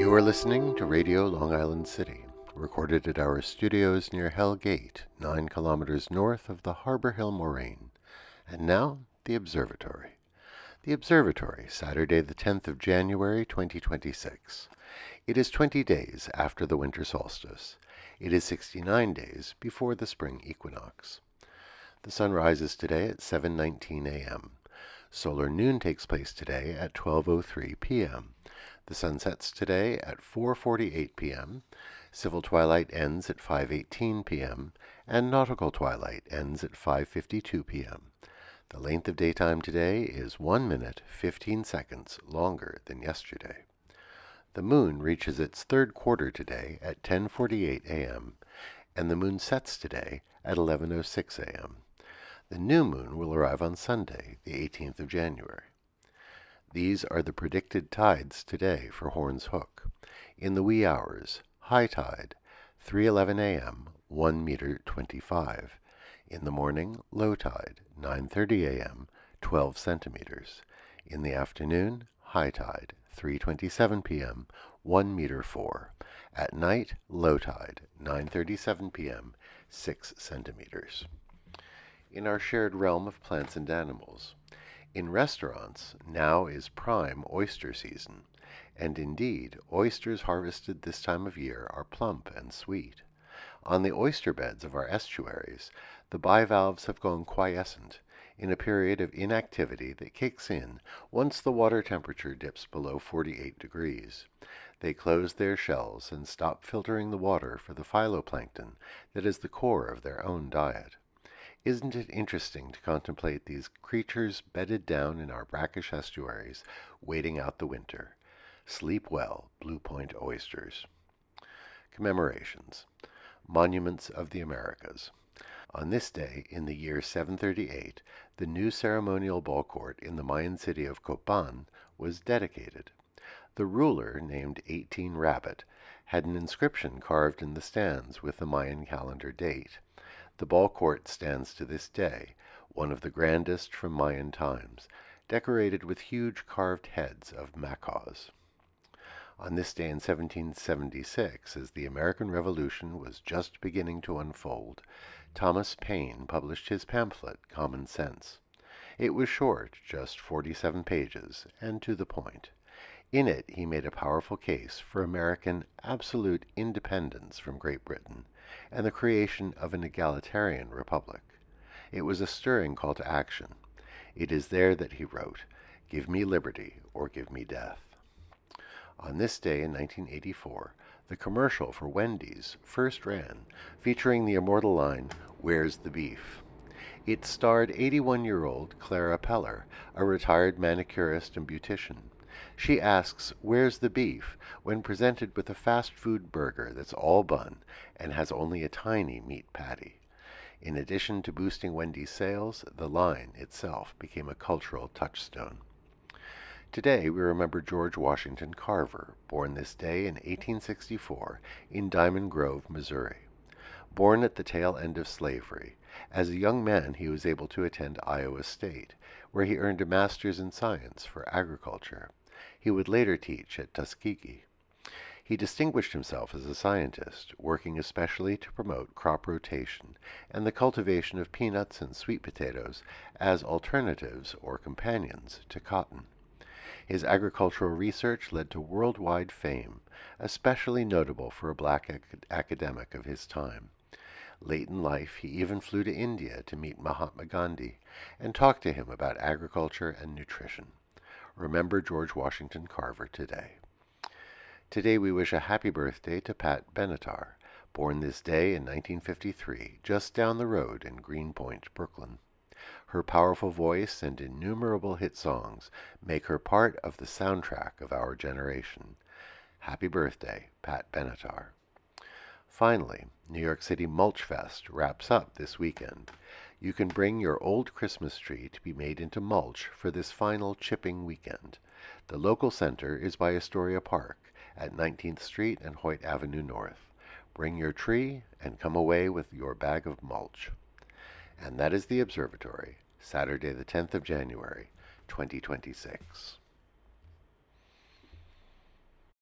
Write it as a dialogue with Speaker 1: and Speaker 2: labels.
Speaker 1: You are listening to Radio Long Island City, recorded at our studios near Hell Gate, 9 kilometers north of the Harbor Hill Moraine. And now, the Observatory. The Observatory, Saturday the 10th of January, 2026. It is 20 days after the winter solstice. It is 69 days before the spring equinox. The sun rises today at 7:19 a.m. Solar noon takes place today at 12:03 p.m. The sun sets today at 4:48 p.m. Civil twilight ends at 5:18 p.m. and nautical twilight ends at 5:52 p.m. The length of daytime today is 1 minute 15 seconds longer than yesterday. The moon reaches its third quarter today at 10:48 a.m. and the moon sets today at 11:06 a.m. The new moon will arrive on Sunday, the 18th of January. These are the predicted tides today for Horn's Hook. In the wee hours, high tide, 3:11 a.m., 1 meter 25. In the morning, low tide, 9:30 a.m., 12 centimeters. In the afternoon, high tide, 3:27 p.m., 1 meter 4. At night, low tide, 9:37 p.m., 6 centimeters. In our shared realm of plants and animals, in restaurants, now is prime oyster season, and indeed, oysters harvested this time of year are plump and sweet. On the oyster beds of our estuaries, the bivalves have gone quiescent, in a period of inactivity that kicks in once the water temperature dips below 48 degrees. They close their shells and stop filtering the water for the phytoplankton that is the core of their own diet. Isn't it interesting to contemplate these creatures bedded down in our brackish estuaries, waiting out the winter? Sleep well, Blue Point oysters. Commemorations. Monuments of the Americas. On this day, in the year 738, the new ceremonial ball court in the Mayan city of Copan was dedicated. The ruler, named 18 Rabbit, had an inscription carved in the stands with the Mayan calendar date. The ball court stands to this day, one of the grandest from Mayan times, decorated with huge carved heads of macaws. On this day in 1776, as the American Revolution was just beginning to unfold, Thomas Paine published his pamphlet, Common Sense. It was short, just 47 pages, and to the point. In it, he made a powerful case for American absolute independence from Great Britain and the creation of an egalitarian republic. It was a stirring call to action. It is there that he wrote, "Give me liberty or give me death." On this day in 1984, the commercial for Wendy's first ran, featuring the immortal line, "Where's the beef?" It starred 81-year-old Clara Peller, a retired manicurist and beautician. She asks, "Where's the beef?" when presented with a fast food burger that's all bun and has only a tiny meat patty. In addition to boosting Wendy's sales, the line itself became a cultural touchstone. Today we remember George Washington Carver, born this day in 1864 in Diamond Grove, Missouri. Born at the tail end of slavery, as a young man he was able to attend Iowa State, where he earned a master's in science for agriculture. He would later teach at Tuskegee. He distinguished himself as a scientist, working especially to promote crop rotation and the cultivation of peanuts and sweet potatoes as alternatives or companions to cotton. His agricultural research led to worldwide fame, especially notable for a black academic of his time. Late in life, he even flew to India to meet Mahatma Gandhi and talk to him about agriculture and nutrition. Remember George Washington Carver today. Today we wish a happy birthday to Pat Benatar, born this day in 1953, just down the road in Greenpoint, Brooklyn. Her powerful voice and innumerable hit songs make her part of the soundtrack of our generation. Happy birthday, Pat Benatar. Finally, New York City Mulch Fest wraps up this weekend. You can bring your old Christmas tree to be made into mulch for this final chipping weekend. The local center is by Astoria Park at 19th Street and Hoyt Avenue North. Bring your tree and come away with your bag of mulch. And that is the Observatory, Saturday the 10th of January, 2026.